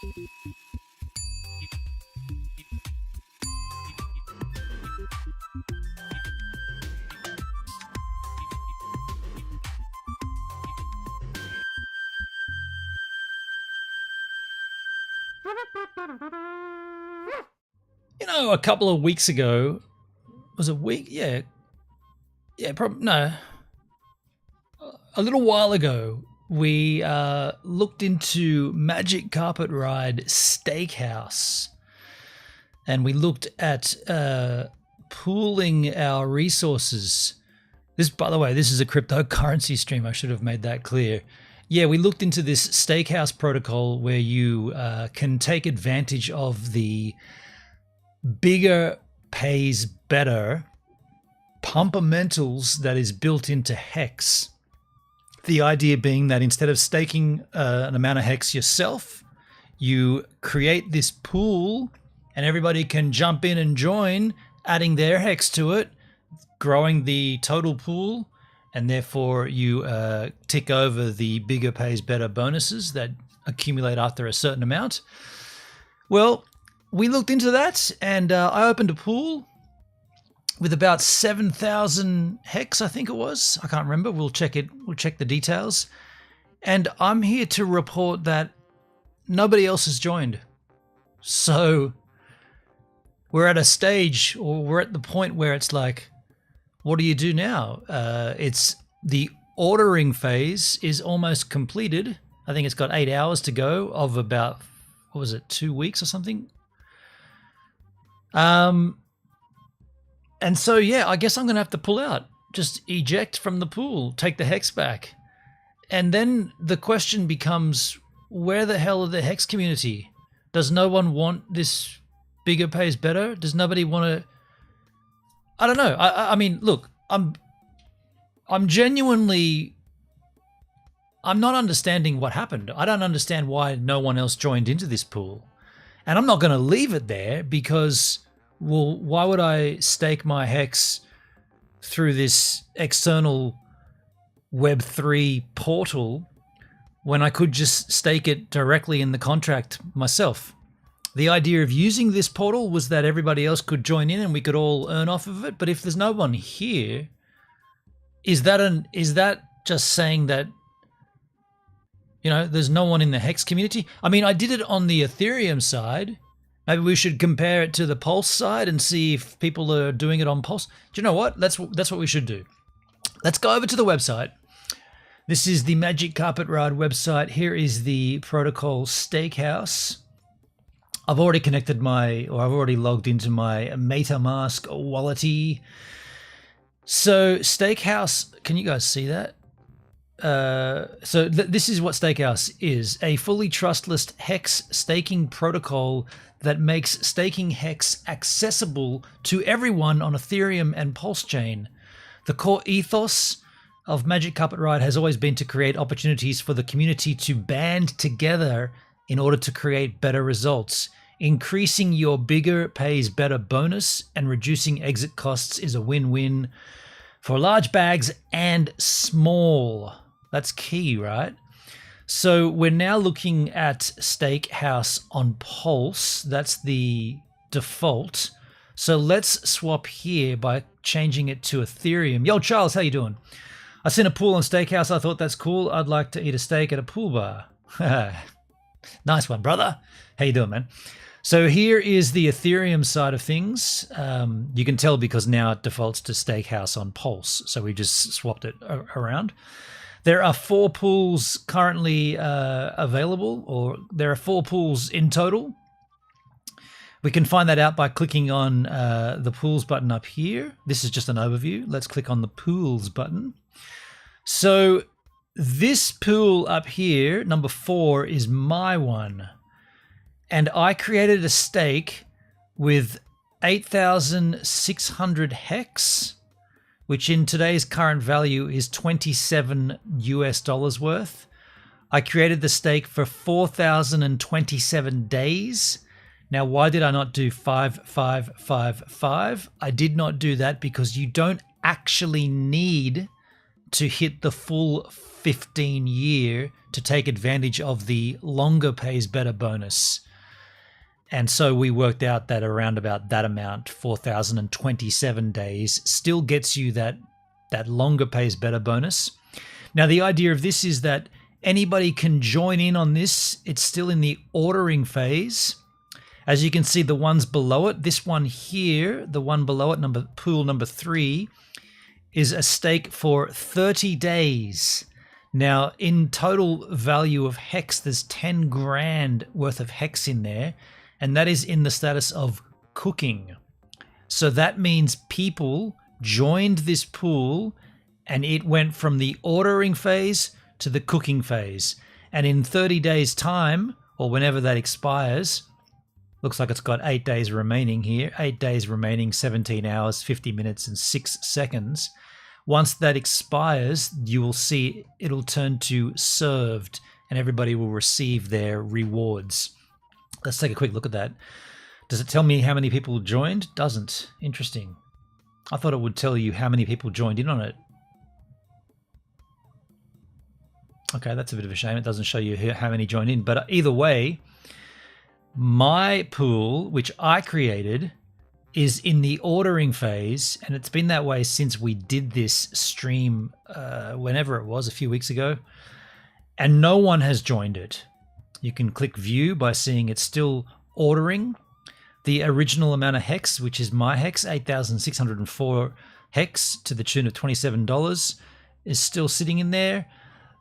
You know, a couple of weeks ago, was it a week? Yeah, probably no. A little while ago, we looked into Magic Carpet Ride StakeHouse, and we looked at pooling our resources. This, by the way, this is a cryptocurrency stream. I should have made that clear. Yeah, we looked into this StakeHouse protocol where you can take advantage of the bigger pays better pumpamentals that is built into HEX. The idea being that instead of staking an amount of HEX yourself, you create this pool and everybody can jump in and join, adding their HEX to it, growing the total pool, and therefore you tick over the bigger pays better bonuses that accumulate after a certain amount. Well, we looked into that, and I opened a pool with about 7,000 HEX, I think it was. I can't remember. We'll check it. We'll check the details. And I'm here to report that nobody else has joined. So we're at a stage, or we're at the point where it's like, what do you do now? It's the ordering phase is almost completed. I think it's got 8 hours to go of about, what was it, 2 weeks or something? And so, yeah, I guess I'm going to have to pull out, just eject from the pool, take the HEX back. And then the question becomes, where the hell are the HEX community? Does no one want this bigger pays better? Does nobody want to? I don't know. I mean, look, I'm genuinely, I'm not understanding what happened. I don't understand why no one else joined into this pool. And I'm not going to leave it there because, well, why would I stake my HEX through this external Web3 portal when I could just stake it directly in the contract myself? The idea of using this portal was that everybody else could join in and we could all earn off of it. But if there's no one here, is that just saying that, you know, there's no one in the HEX community? I mean, I did it on the Ethereum side. Maybe we should compare it to the Pulse side and see if people are doing it on Pulse. Do you know what? That's what we should do. Let's go over to the website. This is the Magic Carpet Ride website. Here is the protocol StakeHouse. I've already connected I've already logged into my MetaMask wallet. So StakeHouse, can you guys see that? This is what StakeHouse is, a fully trustless HEX staking protocol that makes staking HEX accessible to everyone on Ethereum and Pulse chain. The core ethos of Magic Carpet Ride has always been to create opportunities for the community to band together in order to create better results. Increasing your bigger pays better bonus and reducing exit costs is a win-win for large bags and small. That's key, right? So we're now looking at StakeHouse on Pulse. That's the default. So let's swap here by changing it to Ethereum. Yo, Charles, how you doing? I seen a pool on StakeHouse. I thought that's cool. I'd like to eat a steak at a pool bar. Nice one, brother. How you doing, man? So here is the Ethereum side of things. You can tell because now it defaults to StakeHouse on Pulse. So we just swapped it around. There are 4 pools currently available, or there are 4 pools in total. We can find that out by clicking on the pools button up here. This is just an overview. Let's click on the pools button. So this pool up here, number 4, is my one. And I created a stake with 8,600 HEX, which in today's current value is $27 US worth. I created the stake for 4,027 days. Now, why did I not do 5555? I did not do that because you don't actually need to hit the full 15-year to take advantage of the longer pays better bonus. And so we worked out that around about that amount, 4,027 days, still gets you that longer pays better bonus. Now, the idea of this is that anybody can join in on this. It's still in the ordering phase. As you can see, the ones below it, this one here, the one below it, pool number 3, is a stake for 30 days. Now, in total value of HEX, there's 10 grand worth of HEX in there, and that is in the status of cooking. So that means people joined this pool and it went from the ordering phase to the cooking phase. And in 30 days time, or whenever that expires, looks like it's got 8 days remaining here, 8 days remaining, 17 hours, 50 minutes and 6 seconds. Once that expires, you will see it'll turn to served and everybody will receive their rewards. Let's take a quick look at that. Does it tell me how many people joined? Doesn't. Interesting. I thought it would tell you how many people joined in on it. Okay, that's a bit of a shame. It doesn't show you how many joined in. But either way, my pool, which I created, is in the ordering phase. And it's been that way since we did this stream, whenever it was, a few weeks ago. And no one has joined it. You can click view by seeing it's still ordering. The original amount of HEX, which is my HEX, 8,604 HEX to the tune of $27, is still sitting in there.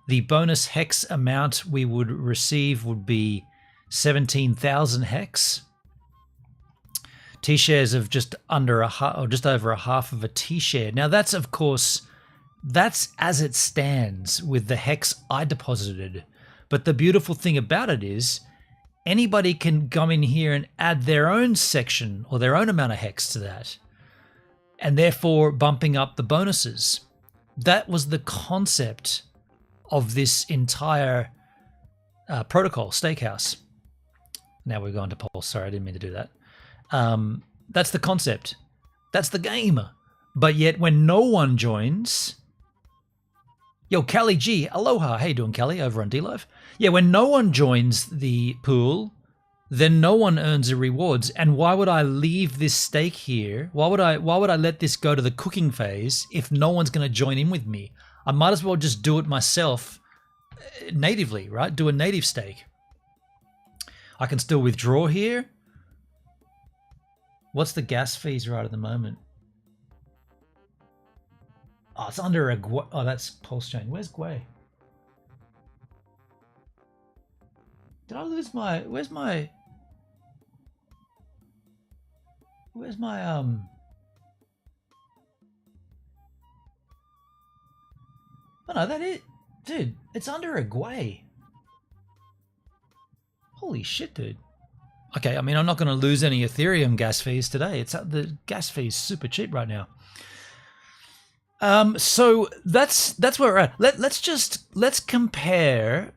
The bonus HEX amount we would receive would be 17,000 HEX. T-shares of just under just over a half of a T-share. Now that's, of course, that's as it stands with the HEX I deposited. But the beautiful thing about it is anybody can come in here and add their own section or their own amount of HEX to that, and therefore bumping up the bonuses. That was the concept of this entire protocol, StakeHouse. Now we're going to Pulse. Sorry, I didn't mean to do that. That's the concept. That's the game. But yet when no one joins... Yo, Callie G, aloha. How you doing, Callie, over on DLive? Yeah, when no one joins the pool, then no one earns the rewards. And why would I leave this stake here? Why would I let this go to the cooking phase if no one's going to join in with me? I might as well just do it myself natively, right? Do a native stake. I can still withdraw here. What's the gas fees right at the moment? Oh, it's under a Gwei. Oh, that's Pulse Chain. Where's Gwei? Did I lose my... Where's my... Oh no, that is... Dude, it's under a Gwei. Holy shit, dude. Okay, I mean, I'm not going to lose any Ethereum gas fees today. It's the gas fees super cheap right now. So that's where we're at. Let's compare.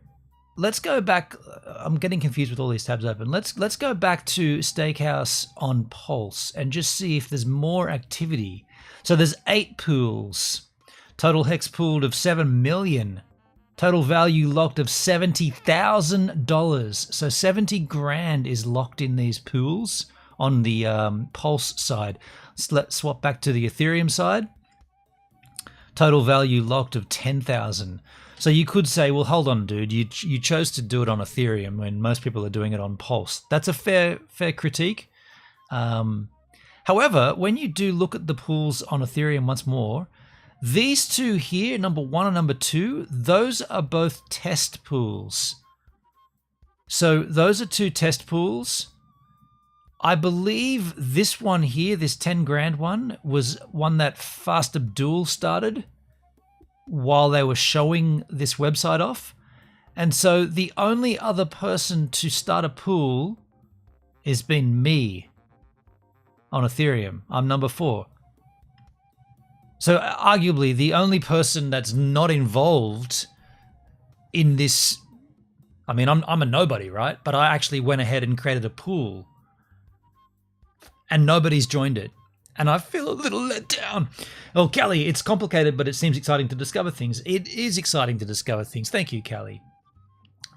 Let's go back. I'm getting confused with all these tabs open. Let's go back to StakeHouse on Pulse and just see if there's more activity. So there's 8 pools. Total HEX pooled of 7 million. Total value locked of $70,000. So 70 grand is locked in these pools on the Pulse side. Let's swap back to the Ethereum side. Total value locked of 10,000. So you could say, well, hold on, dude. You chose to do it on Ethereum when most people are doing it on Pulse. That's a fair critique. However, when you do look at the pools on Ethereum once more, these two here, number 1 and number 2, those are both test pools. So those are 2 test pools. I believe this one here, this 10 grand one, was one that Fast Abdul started while they were showing this website off. And so the only other person to start a pool has been me on Ethereum. I'm number 4. So arguably the only person that's not involved in this, I mean, I'm a nobody, right? But I actually went ahead and created a pool and nobody's joined it. and I feel a little let down. Oh, Callie, it's complicated, but it seems exciting to discover things. It is exciting to discover things. Thank you, Callie.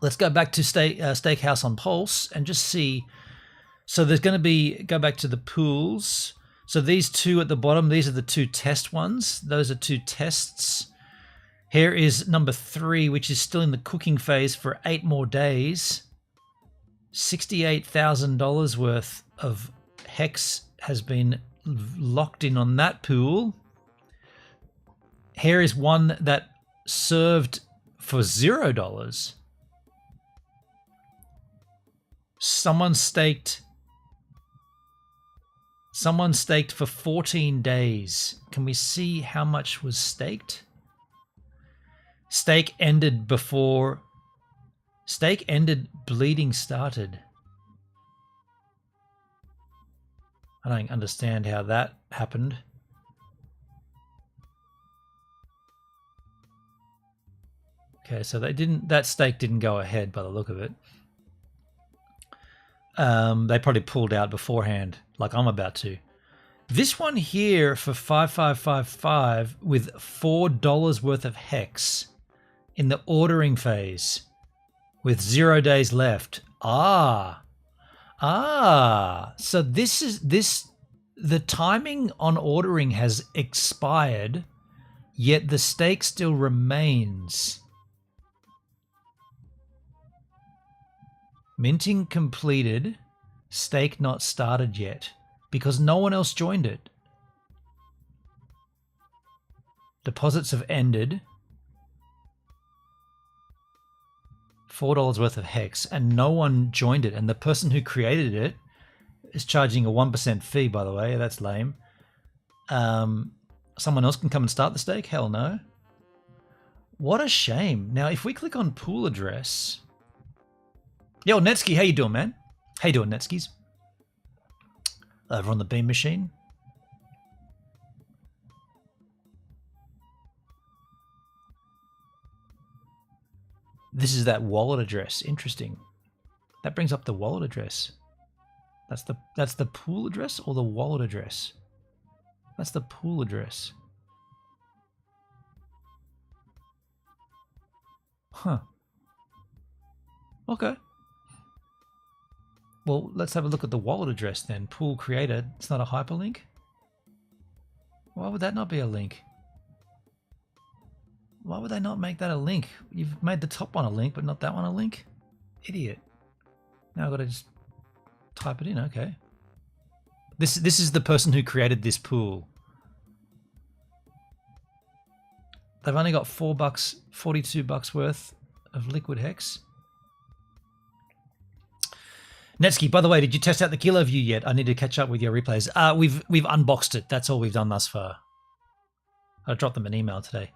Let's go back to StakeHouse on Pulse and just see. So there's going to be, go back to the pools. So these two at the bottom, these are the two test ones. Those are two tests. Here is number 3, which is still in the cooking phase for 8 more days. $68,000 worth of HEX has been locked in on that pool. Here is one that served for $0. Someone staked for 14 days. Can we see how much was staked? Stake ended bleeding started. I don't understand how that happened. Okay, so that stake didn't go ahead by the look of it. They probably pulled out beforehand, like I'm about to. This one here for 5555 with $4 worth of HEX in the ordering phase with 0 days left. So the timing on ordering has expired, yet the stake still remains. Minting completed, stake not started yet, because no one else joined it. Deposits have ended. $4 worth of HEX, and no one joined it. And the person who created it is charging a 1% fee, by the way. That's lame. Someone else can come and start the stake? Hell no. What a shame. Now, if we click on pool address... Yo, Netsky, how you doing, man? How you doing, Netskis? Over on the Beam machine. This is that wallet address. Interesting. That brings up the wallet address. That's the pool address or the wallet address? That's the pool address. Huh. Okay. Well, let's have a look at the wallet address then. Pool creator. It's not a hyperlink? Why would that not be a link? Why would they not make that a link? You've made the top one a link, but not that one a link? Idiot. Now I've got to just type it in. Okay. This is the person who created this pool. They've only got $4, $42 worth of liquid HEX. Netsky, by the way, did you test out the Kilo View yet? I need to catch up with your replays. We've unboxed it. That's all we've done thus far. I dropped them an email today.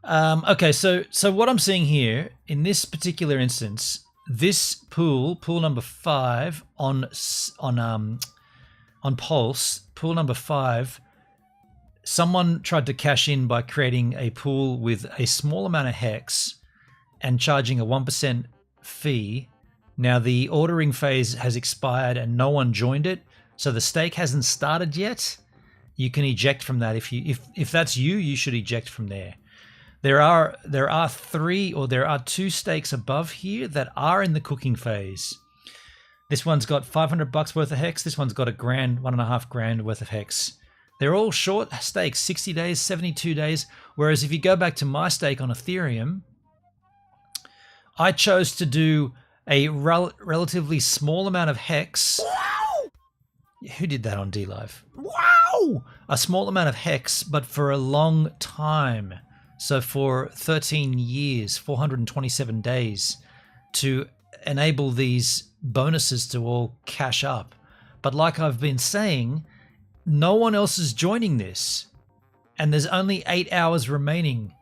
Okay, so what I'm seeing here in this particular instance, this pool number 5 on Pulse, pool number 5, someone tried to cash in by creating a pool with a small amount of HEX and charging a 1% fee. Now the ordering phase has expired and no one joined it, so the stake hasn't started yet. You can eject from that. If that's you, you should eject from there. There are 2 stakes above here that are in the cooking phase. This one's got $500 worth of HEX. This one's got $1.5 grand worth of HEX. They're all short stakes, 60 days, 72 days. Whereas if you go back to my stake on Ethereum, I chose to do a relatively small amount of HEX. Wow! Who did that on DLive? Wow! A small amount of HEX, but for a long time. So for 13 years, 427 days, to enable these bonuses to all cash up. But like I've been saying, no one else is joining this. And there's only 8 hours remaining.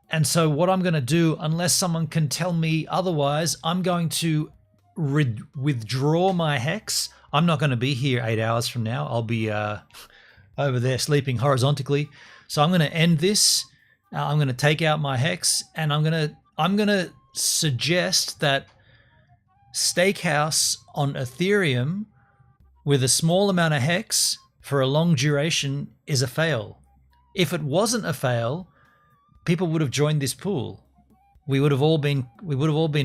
And so what I'm going to do, unless someone can tell me otherwise, I'm going to withdraw my HEX. I'm not going to be here 8 hours from now. I'll be over there sleeping horizontally. So I'm going to end this. I'm going to take out my HEX, and I'm going to suggest that StakeHouse on Ethereum with a small amount of HEX for a long duration is a fail. If it wasn't a fail, people would have joined this pool. We would have all been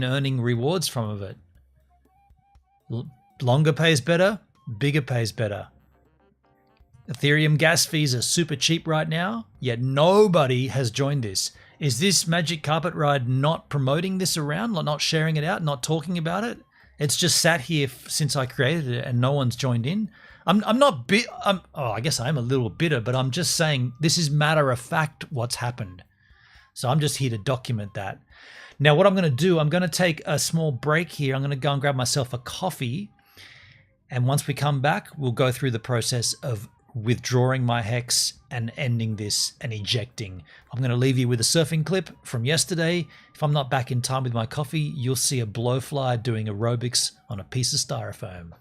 earning rewards from it. Longer pays better, bigger pays better. Ethereum gas fees are super cheap right now, yet nobody has joined this. Is this Magic Carpet Ride not promoting this around, not sharing it out, not talking about it? It's just sat here since I created it and no one's joined in. I'm not I guess I am a little bitter, but I'm just saying this is matter of fact what's happened. So I'm just here to document that. Now what I'm going to do, I'm going to take a small break here. I'm going to go and grab myself a coffee. And once we come back, we'll go through the process of withdrawing my HEX and ending this and ejecting. I'm going to leave you with a surfing clip from yesterday. If I'm not back in time with my coffee, you'll see a blowfly doing aerobics on a piece of styrofoam.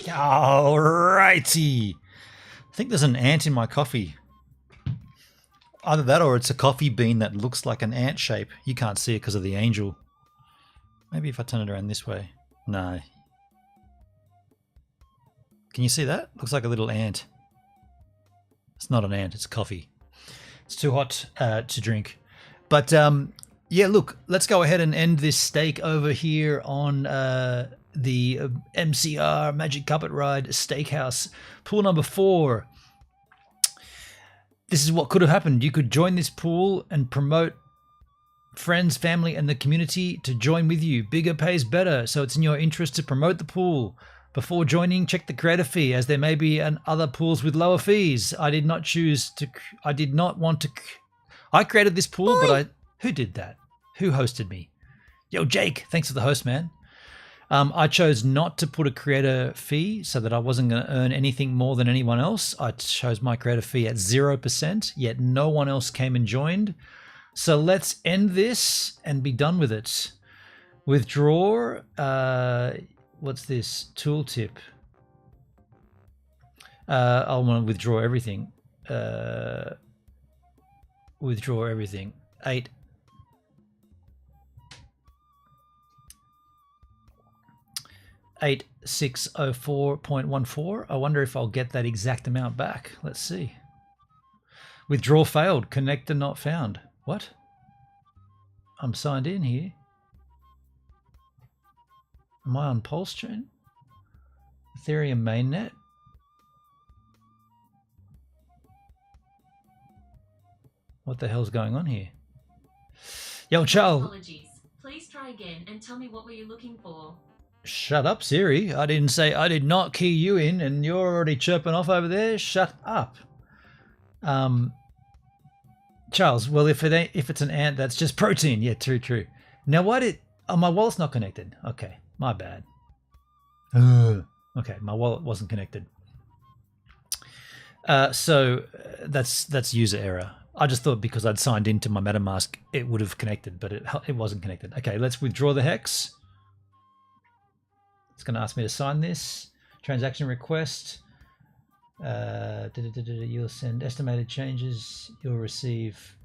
Alrighty. I think there's an ant in my coffee. Either that or it's a coffee bean that looks like an ant shape. You can't see it because of the angel. Maybe if I turn it around this way. No. Can you see that? Looks like a little ant. It's not an ant, it's coffee. It's too hot to drink. But yeah, look, let's go ahead and end this stake over here on the MCR Magic Carpet Ride Steakhouse. Pool number 4. This is what could have happened. You could join this pool and promote friends, family, and the community to join with you. Bigger pays better, so it's in your interest to promote the pool. Before joining, check the creator fee, as there may be other pools with lower fees. I did not want to. I created this pool, but who did that? Who hosted me? Yo, Jake, thanks for the host, man. I chose not to put a creator fee so that I wasn't going to earn anything more than anyone else. I chose my creator fee at 0%, yet no one else came and joined. So let's end this and be done with it. Withdraw. What's this? Tooltip. I want to withdraw everything. Withdraw everything. 8604.14. I wonder if I'll get that exact amount back. Let's see. Withdraw failed. Connector not found. What? I'm signed in here. Am I on Pulse Chain? Ethereum mainnet? What the hell's going on here? Yo, Charles. Apologies. Please try again and tell me what were you looking for? Shut up, Siri. I did not key you in and you're already chirping off over there. Shut up. Charles, well, if it's an ant, that's just protein. Yeah, true. Now, my wallet's not connected. Okay, my bad. Okay, my wallet wasn't connected. So that's user error. I just thought because I'd signed into my MetaMask, it would have connected, but it wasn't connected. Okay, let's withdraw the HEX. It's going to ask me to sign this. Transaction request. You'll send estimated changes. You'll receive.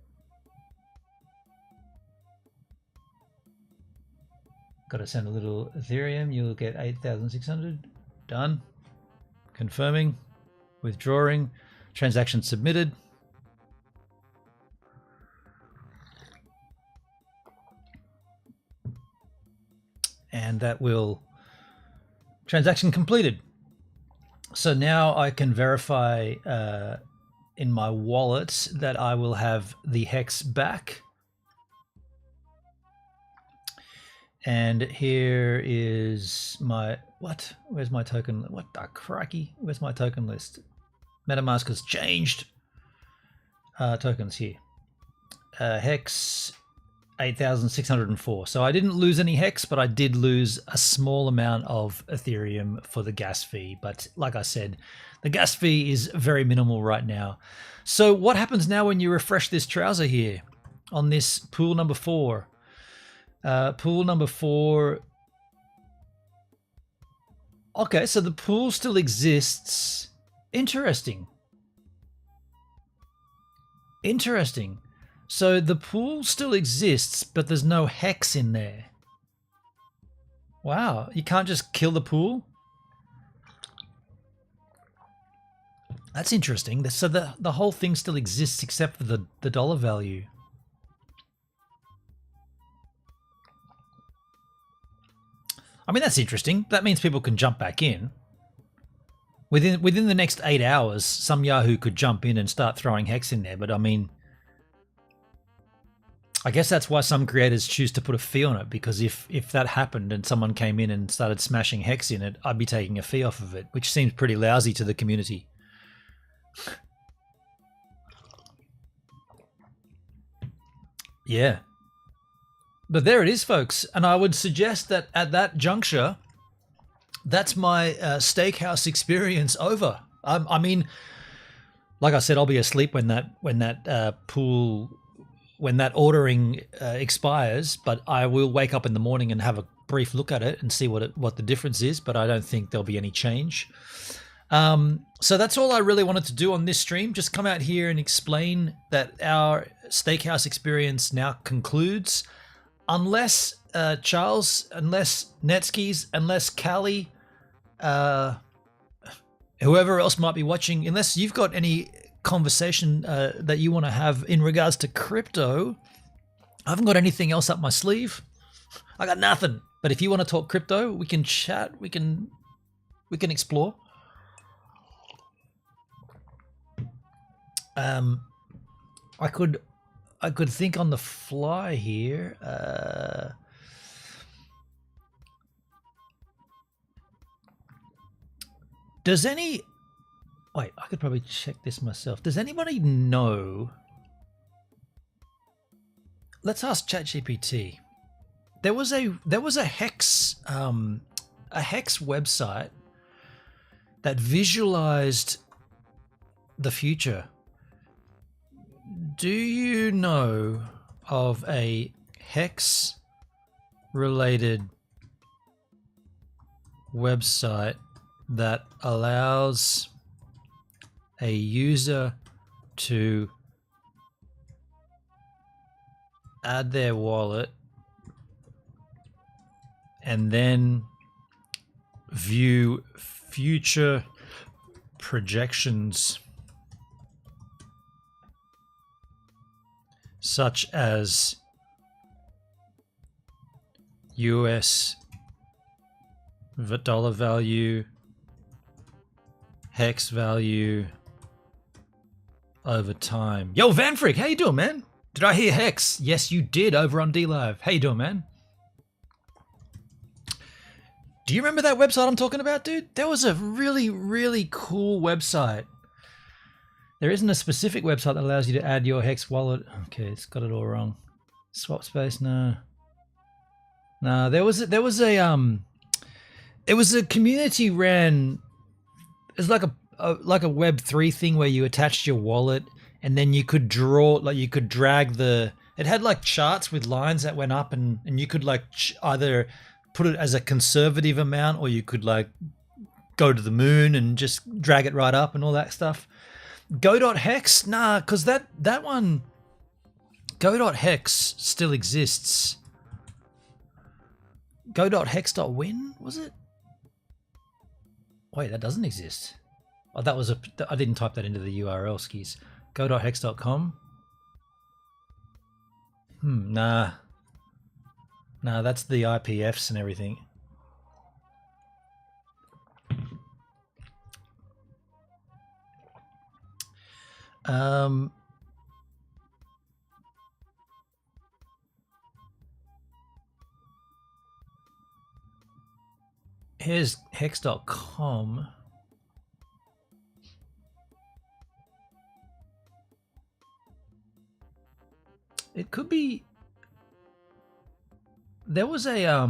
Got to send a little Ethereum. You'll get 8,600. Done. Confirming. Withdrawing. Transaction submitted. And that will. Transaction completed. So now I can verify in my wallet that I will have the HEX back. And here is my, what? Where's my token? What the crikey? Where's my token list? MetaMask has changed. Tokens here. HEX 8,604. So I didn't lose any HEX, but I did lose a small amount of Ethereum for the gas fee. But like I said, the gas fee is very minimal right now. So what happens now when you refresh this trouser here on this pool number 4? Pool number 4. Okay, so the pool still exists. Interesting. So the pool still exists, but there's no HEX in there. Wow, you can't just kill the pool? That's interesting. So the whole thing still exists except for the dollar value. I mean, that's interesting. That means people can jump back in. Within the next 8 hours, some Yahoo could jump in and start throwing HEX in there, but I mean, I guess that's why some creators choose to put a fee on it, because if that happened and someone came in and started smashing HEX in it, I'd be taking a fee off of it, which seems pretty lousy to the community. Yeah. But there it is, folks. And I would suggest that at that juncture, that's my Steakhouse experience over. I mean, like I said, I'll be asleep when that pool... when that ordering expires, but I will wake up in the morning and have a brief look at it and see what the difference is, but I don't think there'll be any change. So that's all I really wanted to do on this stream. Just come out here and explain that our StakeHouse experience now concludes. Unless Charles, unless Netskis, unless Callie, whoever else might be watching, unless you've got any conversation that you want to have in regards to crypto, I haven't got anything else up my sleeve. I got nothing. But if you want to talk crypto, we can chat. We can explore. I could think on the fly here. Wait, I could probably check this myself. Does anybody know? Let's ask ChatGPT. There was a HEX website that visualized the future. Do you know of a HEX related website that allows a user to add their wallet and then view future projections such as US dollar value, HEX value over time? Yo, Vanfrick, how you doing, man? Did I hear HEX? Yes, you did, over on DLive. How you doing, man? Do you remember that website I'm talking about, dude? That was a really, really cool website. There isn't a specific website that allows you to add your HEX wallet. Okay, it's got it all wrong. Swap space, no. No, it was a community ran. It's like a Web3 thing where you attached your wallet and then you could draw, like you could drag it had like charts with lines that went up and you could like either put it as a conservative amount or you could like go to the moon and just drag it right up and all that stuff. Go.hex? Nah, because that one, Go.hex still exists. Go.hex.win, was it? Wait, that doesn't exist. Oh, I didn't type that into the URL, skis. Go.hex.com? Nah. Nah, that's the IPFs and everything. Here's hex.com. It could be. There was a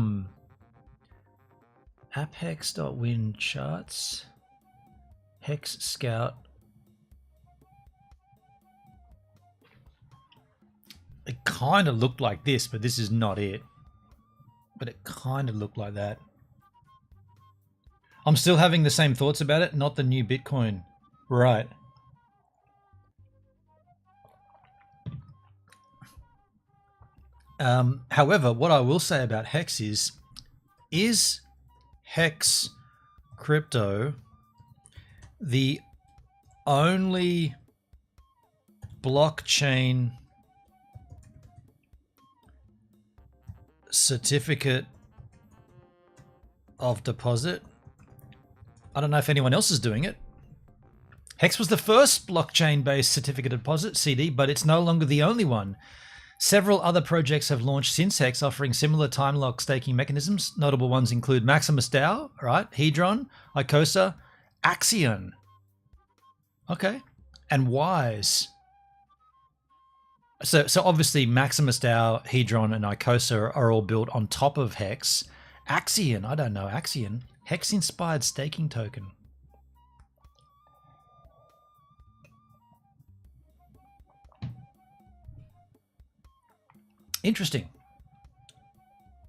apphex.win charts, hex scout. It kind of looked like this, but this is not it. But it kind of looked like that. I'm still having the same thoughts about it, not the new Bitcoin. Right. However, what I will say about HEX is HEX crypto the only blockchain certificate of deposit? I don't know if anyone else is doing it. HEX was the first blockchain-based certificate of deposit, CD, but it's no longer the only one. Several other projects have launched since HEX, offering similar time lock staking mechanisms. Notable ones include Maximus DAO, right? Hedron, Icosa, Axion. Okay. And Wise. So obviously Maximus DAO, Hedron, and Icosa are all built on top of HEX. Axion, I don't know Axion. HEX-inspired staking token. Interesting.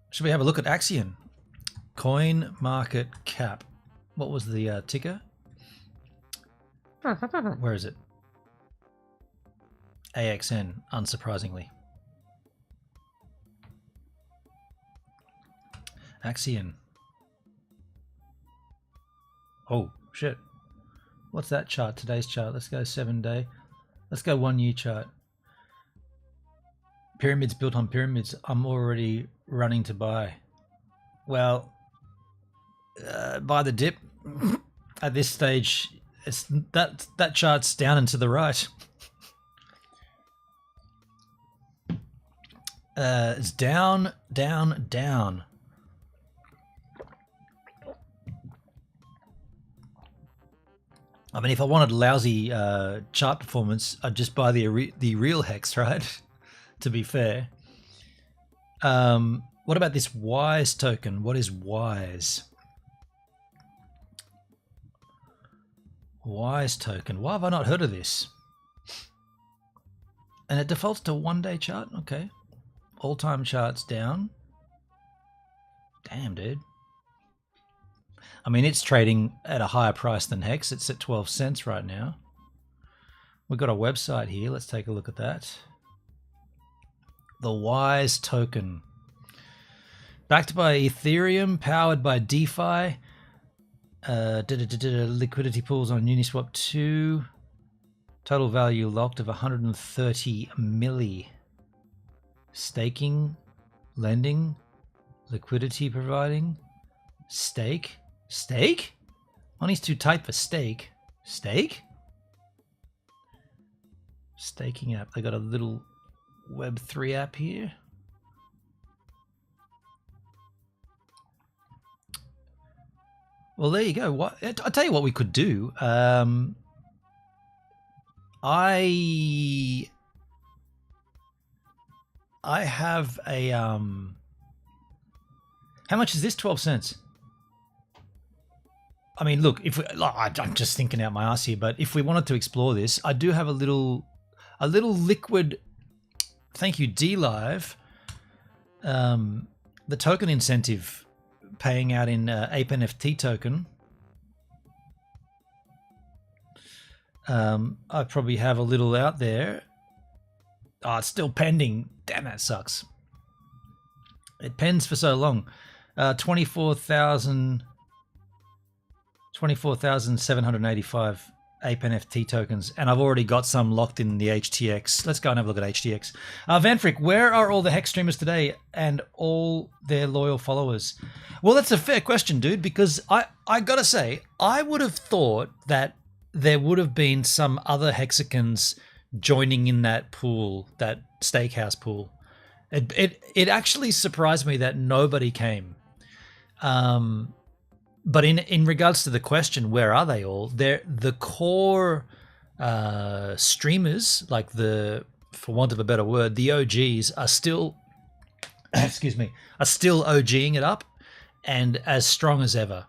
Should we have a look at Axion? Coin market cap. What was the ticker? Where is it? AXN, unsurprisingly. Axion. Oh, shit. What's that chart? Today's chart. Let's go 7-day. Let's go 1 year chart. Pyramids built on pyramids. I'm already running to buy. Well, buy the dip. At this stage, it's that chart's down and to the right. It's down, down, down. I mean, if I wanted lousy chart performance, I'd just buy the real HEX, right? To be fair. What about this WISE token? What is WISE? WISE token. Why have I not heard of this? And it defaults to 1-day chart? Okay. All-time charts down. Damn, dude. I mean, it's trading at a higher price than HEX. It's at 12 cents right now. We've got a website here. Let's take a look at that. The WISE token. Backed by Ethereum, powered by DeFi. Liquidity pools on Uniswap 2. Total value locked of 130 milli. Staking, lending, liquidity providing, stake. Stake? Money's too tight for stake. Stake? Staking app. They got a little Web3 app here. Well, there you go. I'll tell you what we could do. I have a how much is this? 12 cents. I mean, look, if I'm just thinking out my ass here, but if we wanted to explore this, I do have a little liquid. Thank you, DLive. The token incentive paying out in Ape NFT token. I probably have a little out there. Oh, it's still pending. Damn, that sucks. It pens for so long. 24,785 Ape NFT tokens, and I've already got some locked in the HTX. Let's go and have a look at HTX. Van Frick, where are all the HEX streamers today and all their loyal followers? Well, that's a fair question, dude, because I gotta say, I would have thought that there would have been some other Hexicans joining in that pool, that StakeHouse pool. It actually surprised me that nobody came. But in regards to the question, where are they all? The core streamers, like for want of a better word, the OGs are still, excuse me, are still OGing it up and as strong as ever.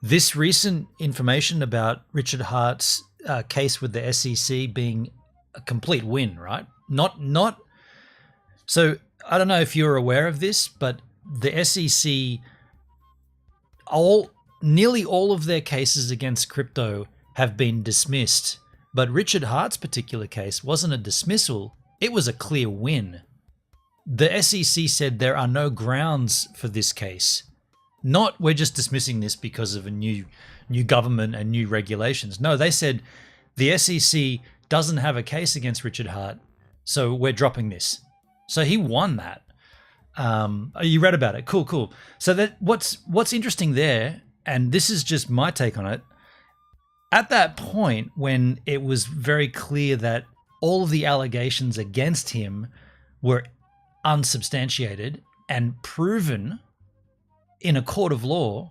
This recent information about Richard Hart's case with the SEC being a complete win, right? Not. So I don't know if you're aware of this, but the SEC, nearly all of their cases against crypto have been dismissed. But Richard Hart's particular case wasn't a dismissal; it was a clear win. The SEC said there are no grounds for this case. Not we're just dismissing this because of a new government and new regulations. No, they said the SEC doesn't have a case against Richard Hart, so we're dropping this. So he won that. You read about it. Cool. So that what's interesting there, and this is just my take on it, at that point when it was very clear that all of the allegations against him were unsubstantiated and proven in a court of law,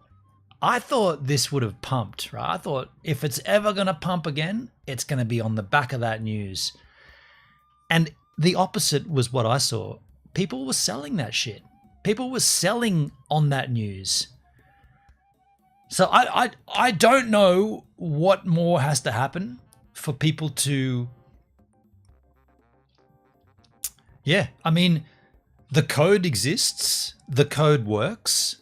I thought this would have pumped, right? I thought if it's ever going to pump again, it's going to be on the back of that news. And the opposite was what I saw. People were selling that shit. People were selling on that news. So I don't know what more has to happen for people to... Yeah, I mean, the code exists. The code works.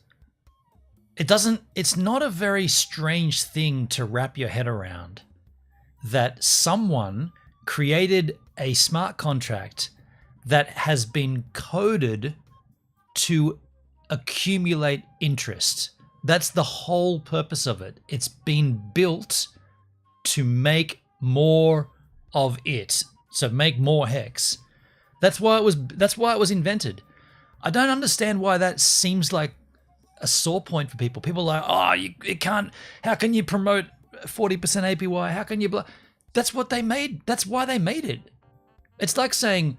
it's not a very strange thing to wrap your head around that someone created a smart contract that has been coded to accumulate interest. That's the whole purpose of it. It's been built to make more of it. So make more hex. That's why it was invented. I don't understand why that seems like a sore point for people. People are like, oh, it can't. How can you promote 40% APY? How can you? That's what they made. That's why they made it. It's like saying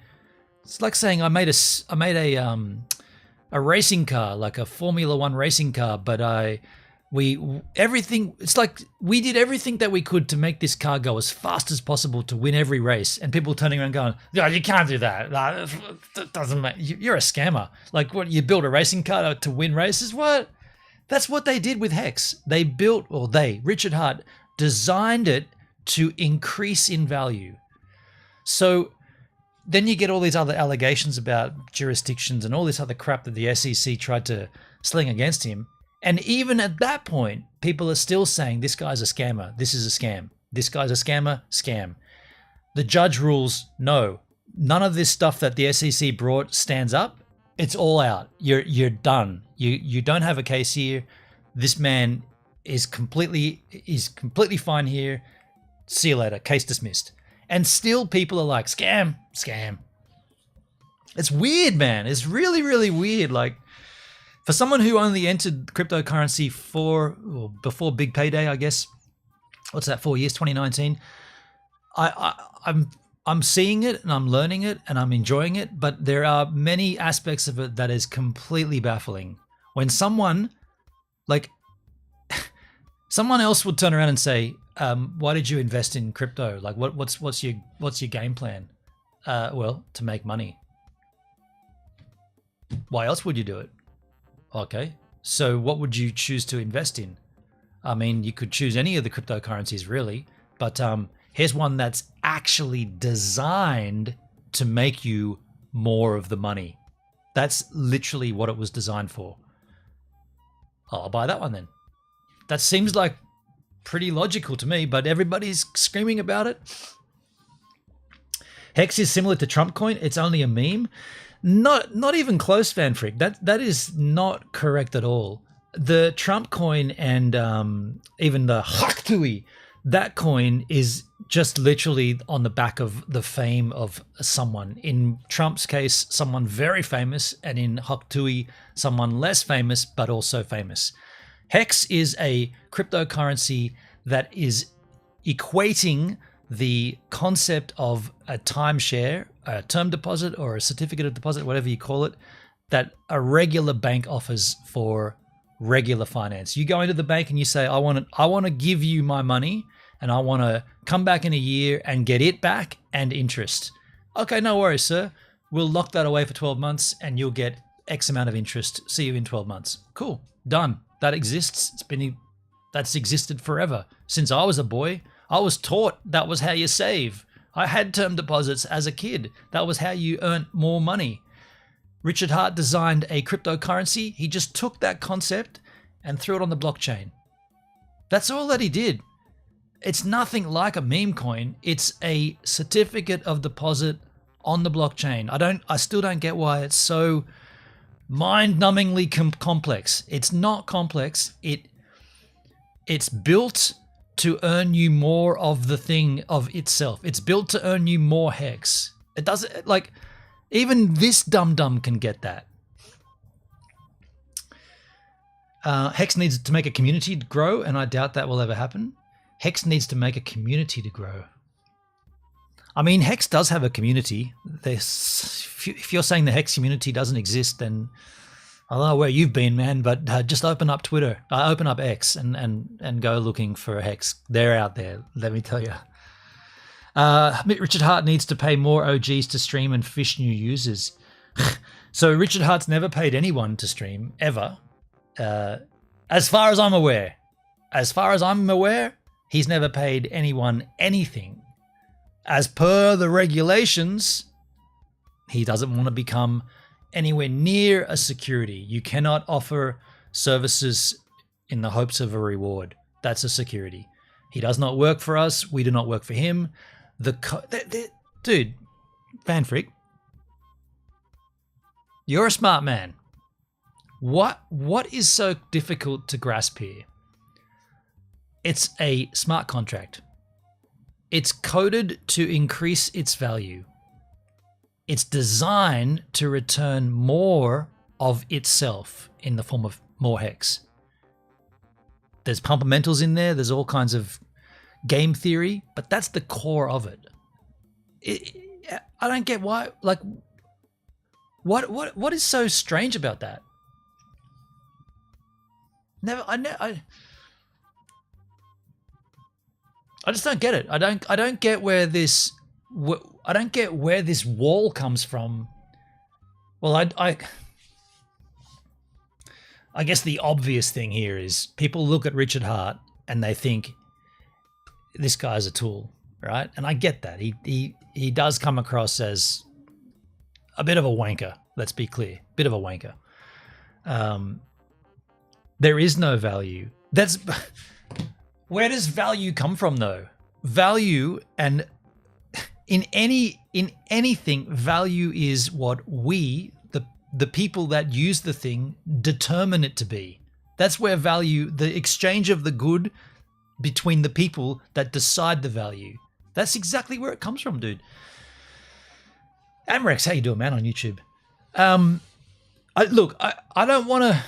I made a racing car, like a Formula One racing car, but it's like we did everything that we could to make this car go as fast as possible to win every race, and people turning around going, "No, you can't do that. That doesn't make you're a scammer. Like, what, you build a racing car to win races? What?" That's what they did with Hex. Richard Hart designed it to increase in value. So then you get all these other allegations about jurisdictions and all this other crap that the SEC tried to sling against him. And even at that point, people are still saying this guy's a scammer. This is a scam. This guy's a scammer. Scam. The judge rules, no, none of this stuff that the SEC brought stands up. It's all out. You're done. You don't have a case here. This man is completely fine here. See you later. Case dismissed. And still people are like, scam. It's weird, man. It's really, really weird. Like, for someone who only entered cryptocurrency before Big Payday, I guess, what's that, 4 years, 2019, I'm seeing it and I'm learning it and I'm enjoying it, but there are many aspects of it that is completely baffling. When someone else would turn around and say, why did you invest in crypto? Like, what's your game plan? Well, to make money. Why else would you do it? Okay, so what would you choose to invest in? I mean, you could choose any of the cryptocurrencies, really, but here's one that's actually designed to make you more of the money. That's literally what it was designed for. I'll buy that one then. That seems like pretty logical to me, but everybody's screaming about it. Hex is similar to Trump coin. It's only a meme. Not even close, Fan Freak. That is not correct at all. The Trump coin and even the HEX, that coin is just literally on the back of the fame of someone. In Trump's case, someone very famous, and in HEX, someone less famous but also famous. Hex is a cryptocurrency that is equating the concept of a timeshare, a term deposit or a certificate of deposit, whatever you call it, that a regular bank offers for regular finance. You go into the bank and you say, I want to give you my money and I want to come back in a year and get it back and interest. Okay, no worries, sir. We'll lock that away for 12 months and you'll get X amount of interest. See you in 12 months. Cool. Done. That exists. That's existed forever. Since I was a boy, I was taught that was how you save. I had term deposits as a kid. That was how you earned more money. Richard Hart designed a cryptocurrency. He just took that concept and threw it on the blockchain. That's all that he did. It's nothing like a meme coin. It's a certificate of deposit on the blockchain. I still don't get why it's so mind-numbingly complex. It's not complex. It's built to earn you more of the thing of itself. It's built to earn you more hex. It doesn't, like, even this dum-dum can get that. Hex needs to make a community to grow, and I doubt that will ever happen. Hex needs to make a community to grow. I mean, Hex does have a community. If you're saying the Hex community doesn't exist, then I don't know where you've been, man, but just open up Twitter, open up X and go looking for a Hex. They're out there, let me tell you. Richard Hart needs to pay more OGs to stream and fish new users. So Richard Hart's never paid anyone to stream, ever. As far as I'm aware. As far as I'm aware, he's never paid anyone anything. As per the regulations, he doesn't want to become anywhere near a security. You cannot offer services in the hopes of a reward. That's a security. He does not work for us. We do not work for him. Dude, Van Freak, you're a smart man. What is so difficult to grasp here? It's a smart contract. It's coded to increase its value. It's designed to return more of itself in the form of more HEX. There's pumpamentals in there. There's all kinds of game theory, but that's the core of it. I don't get why. Like, what is so strange about that? I just don't get it. I don't get where this wall comes from. Well, I guess the obvious thing here is people look at Richard Hart and they think this guy's a tool, right? And I get that. He does come across as a bit of a wanker. Let's be clear, bit of a wanker. There is no value. Where does value come from, though? Value, and in anything, value is what we, the people that use the thing, determine it to be. That's where value, the exchange of the good between the people that decide the value. That's exactly where it comes from, dude. Amrex, how you doing, man, on YouTube? I don't want to.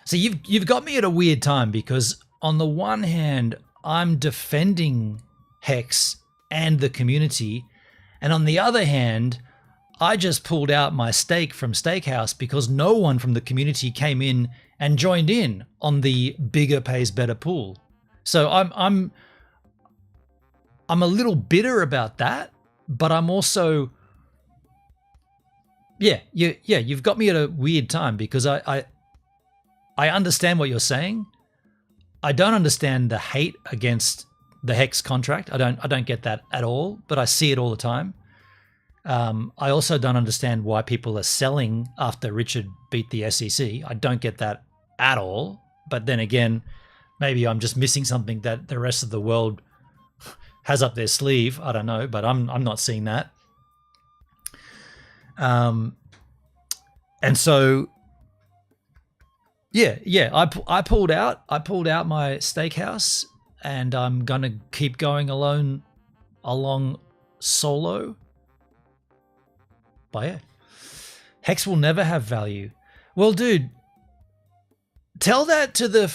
So you've got me at a weird time, because on the one hand, I'm defending HEX and the community, and on the other hand, I just pulled out my stake from StakeHouse because no one from the community came in and joined in on the bigger pays better pool. So I'm a little bitter about that, but I'm also, you've got me at a weird time, because I understand what you're saying. I don't understand the hate against the HEX contract. I don't get that at all, but I see it all the time. I also don't understand why people are selling after Richard beat the SEC. I don't get that at all. But then again, maybe I'm just missing something that the rest of the world has up their sleeve. I don't know, but I'm not seeing that. And so, I pulled out my StakeHouse, and I'm gonna keep going along solo. But yeah, HEX will never have value. Well, dude, tell that to the.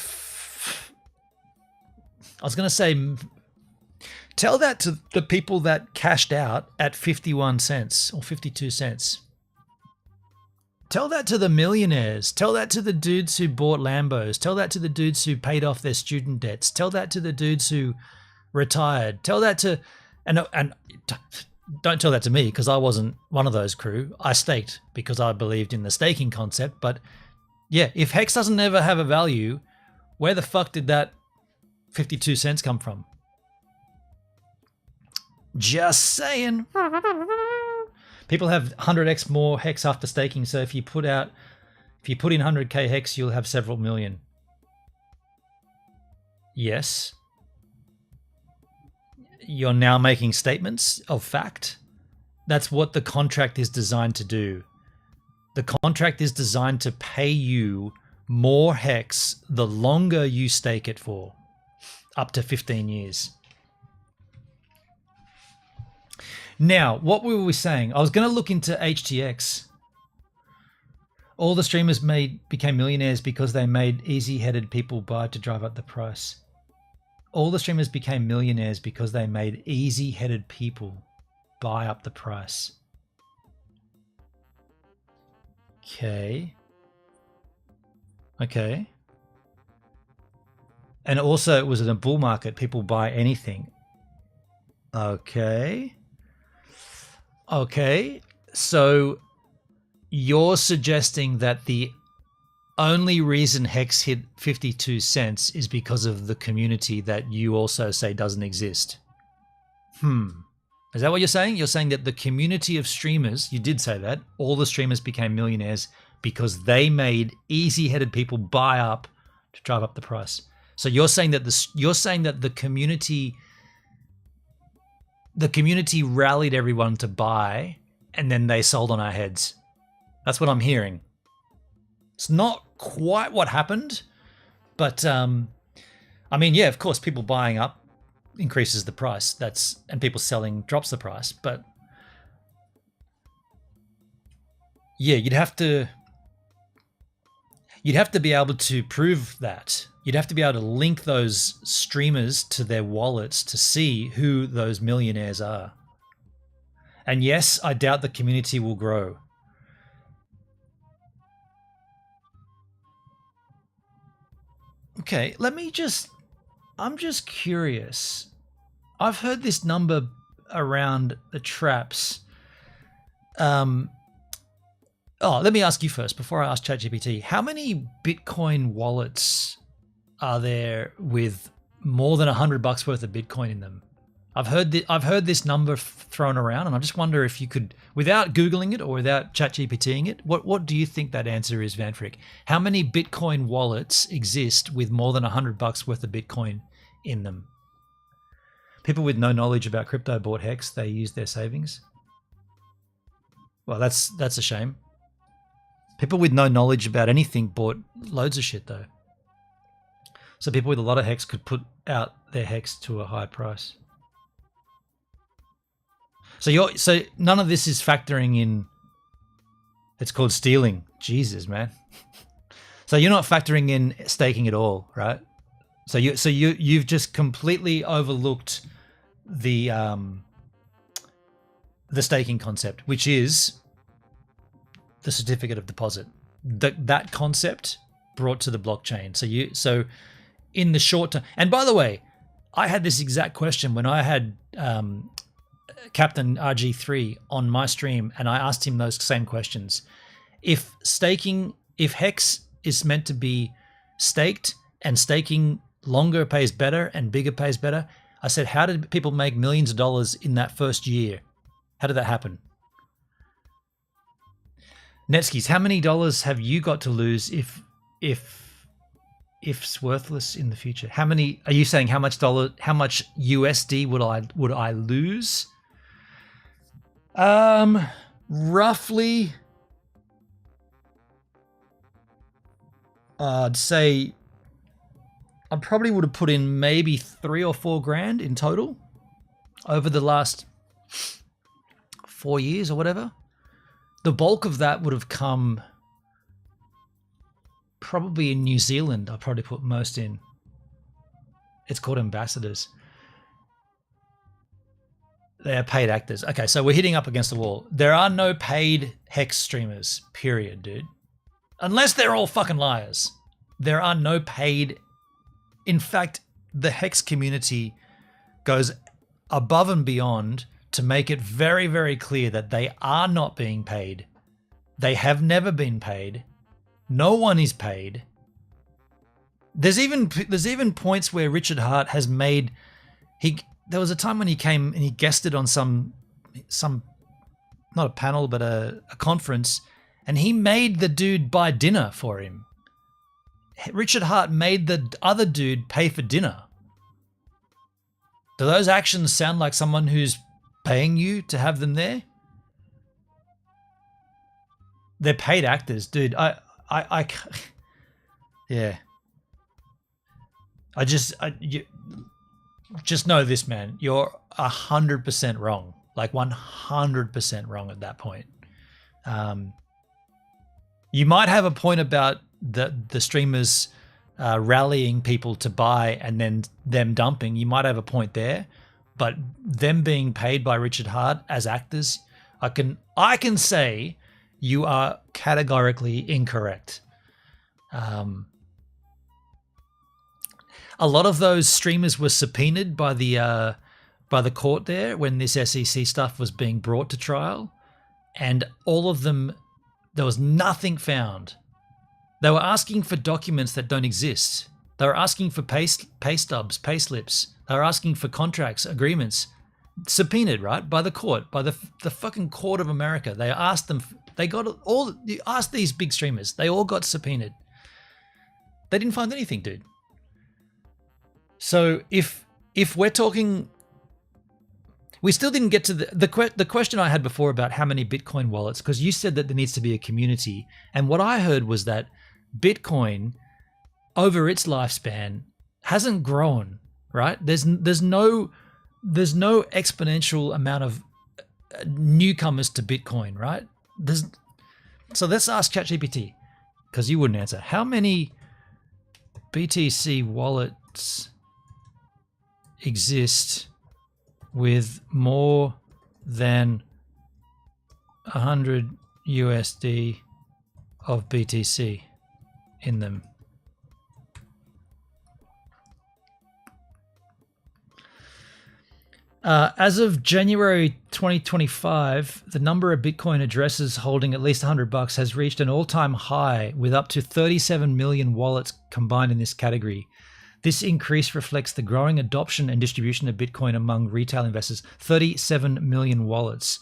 Tell that to the people that cashed out at 51 cents or 52 cents. Tell that to the millionaires. Tell that to the dudes who bought Lambos. Tell that to the dudes who paid off their student debts. Tell that to the dudes who retired. Tell that to, and don't tell that to me, because I wasn't one of those crew. I staked because I believed in the staking concept. But yeah, if HEX doesn't ever have a value, where the fuck did that 52 cents come from? Just saying. People have 100x more HEX after staking, so if you put in 100k HEX, you'll have several million. Yes. You're now making statements of fact. That's what the contract is designed to do. The contract is designed to pay you more HEX the longer you stake it for, up to 15 years. Now, what were we saying? I was going to look into HTX. All the streamers became millionaires because they made easy-headed people buy to drive up the price. All the streamers became millionaires because they made easy-headed people buy up the price. Okay. And also, it was in a bull market. People buy anything. Okay. So you're suggesting that the only reason HEX hit 52 cents is because of the community that you also say doesn't exist. Is that what you're saying? You're saying that the community of streamers, you did say that, all the streamers became millionaires because they made easy-headed people buy up to drive up the price. So you're saying that the community rallied everyone to buy, and then they sold on our heads. That's what I'm hearing. It's not quite what happened, but I mean, yeah, of course, people buying up increases the price. And people selling drops the price. But yeah, you'd have to be able to prove that. You'd have to be able to link those streamers to their wallets to see who those millionaires are. And yes, I doubt the community will grow. Okay, I'm just curious. I've heard this number around the traps. Let me ask you first before I ask ChatGPT. How many Bitcoin wallets are there with more than $100 worth of Bitcoin in them? I've heard this number thrown around, and I just wonder if you could, without Googling it or without ChatGPTing it, what do you think that answer is, Van Frick? How many Bitcoin wallets exist with more than $100 worth of Bitcoin in them? People with no knowledge about crypto bought HEX. They used their savings. Well, that's a shame. People with no knowledge about anything bought loads of shit, though. So people with a lot of HEX could put out their HEX to a high price. So none of this is factoring in. It's called stealing. Jesus, man. So you're not factoring in staking at all, right? So you've just completely overlooked the staking concept, which is the certificate of deposit. That concept brought to the blockchain. So in the short term, and by the way, I had this exact question when I had Captain RG3 on my stream, and I asked him those same questions. If HEX is meant to be staked and staking longer pays better and bigger pays better, I said, how did people make millions of dollars in that first year? How did that happen? Netskis, how many dollars have you got to lose if it's worthless in the future? How many are you saying? How much USD would I lose? Roughly, I'd say I probably would have put in maybe 3 or 4 grand in total over the last 4 years or whatever. The bulk of that would have come probably in New Zealand. I probably put most in. It's called ambassadors. They are paid actors. Okay, so we're hitting up against the wall. There are no paid HEX streamers, period, dude. Unless they're all fucking liars. There are no paid. In fact, the HEX community goes above and beyond to make it very, very clear that they are not being paid. They have never been paid. No one is paid. There's even points where Richard Hart has made there was a time when he came and he guested on some not a panel but a conference, and he made the dude buy dinner for him. Richard Hart made the other dude pay for dinner. Do those actions sound like someone who's paying you to have them there? They're paid actors, dude. Yeah. You just know this, man. You're 100% wrong. Like 100% wrong at that point. You might have a point about the streamers rallying people to buy and then them dumping. You might have a point there, but them being paid by Richard Hart as actors, I can say you are categorically incorrect. A lot of those streamers were subpoenaed by the court there when this SEC stuff was being brought to trial, and all of them, there was nothing found. They were asking for documents that don't exist. They were asking for pay stubs, pay slips. They were asking for contracts, agreements. subpoenaed, right, by the court, by the fucking court of America. They asked them, they got all, you asked these big streamers, they all got subpoenaed. They didn't find anything, dude. So if we're talking, we still didn't get to the question I had before about how many Bitcoin wallets, because you said that there needs to be a community. And what I heard was that Bitcoin, over its lifespan, hasn't grown, right? There's no exponential amount of newcomers to Bitcoin, right? So let's ask ChatGPT, because you wouldn't answer. How many BTC wallets exist with more than 100 USD of BTC in them? As of January 2025, the number of Bitcoin addresses holding at least $100 has reached an all-time high, with up to 37 million wallets combined in this category. This increase reflects the growing adoption and distribution of Bitcoin among retail investors. 37 million wallets.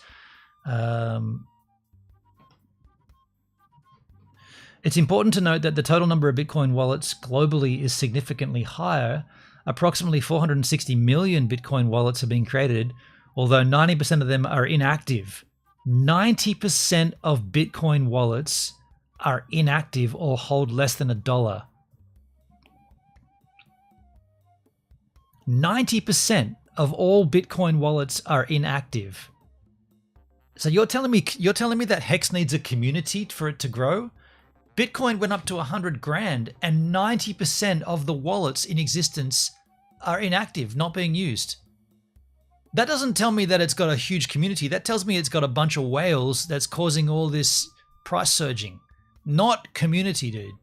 It's important to note that the total number of Bitcoin wallets globally is significantly higher. Approximately 460 million Bitcoin wallets are being created, although 90% of them are inactive. 90% of Bitcoin wallets are inactive or hold less than $1. 90% of all Bitcoin wallets are inactive. So you're telling me that HEX needs a community for it to grow? Bitcoin went up to 100 grand and 90% of the wallets in existence are inactive, not being used. That doesn't tell me that it's got a huge community. That tells me it's got a bunch of whales that's causing all this price surging. Not community, dude.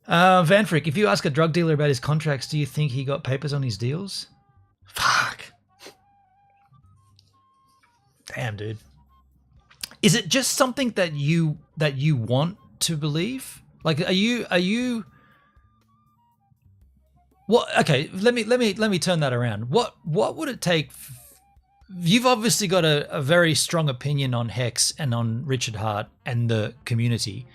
Van Frick, if you ask a drug dealer about his contracts, do you think he got papers on his deals? Fuck. Damn, dude. Is it just something that you want to believe? Like, are you? Well, okay. Let me turn that around. What would it take? You've obviously got a very strong opinion on HEX and on Richard Hart and the community.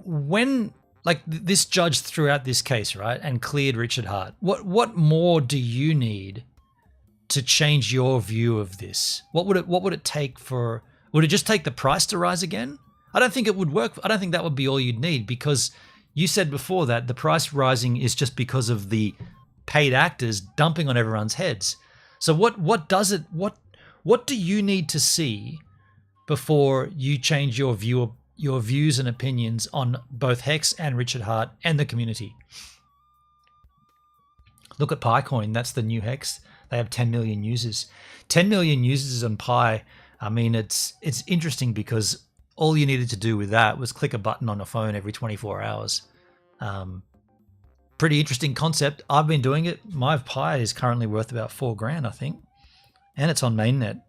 When, like, this judge threw out this case, right, and cleared Richard Hart, what more do you need to change your view of this? What would it take for? Would it just take the price to rise again? I don't think it would work. I don't think that would be all you'd need, because you said before that the price rising is just because of the paid actors dumping on everyone's heads. So what does it? What do you need to see before you change your views and opinions on both HEX and Richard Hart and the community? Look at Picoin. That's the new HEX. They have 10 million users. 10 million users on Pi. I mean, it's interesting because all you needed to do with that was click a button on a phone every 24 hours. Pretty interesting concept. I've been doing it. My Pi is currently worth about $4,000, I think. And it's on mainnet.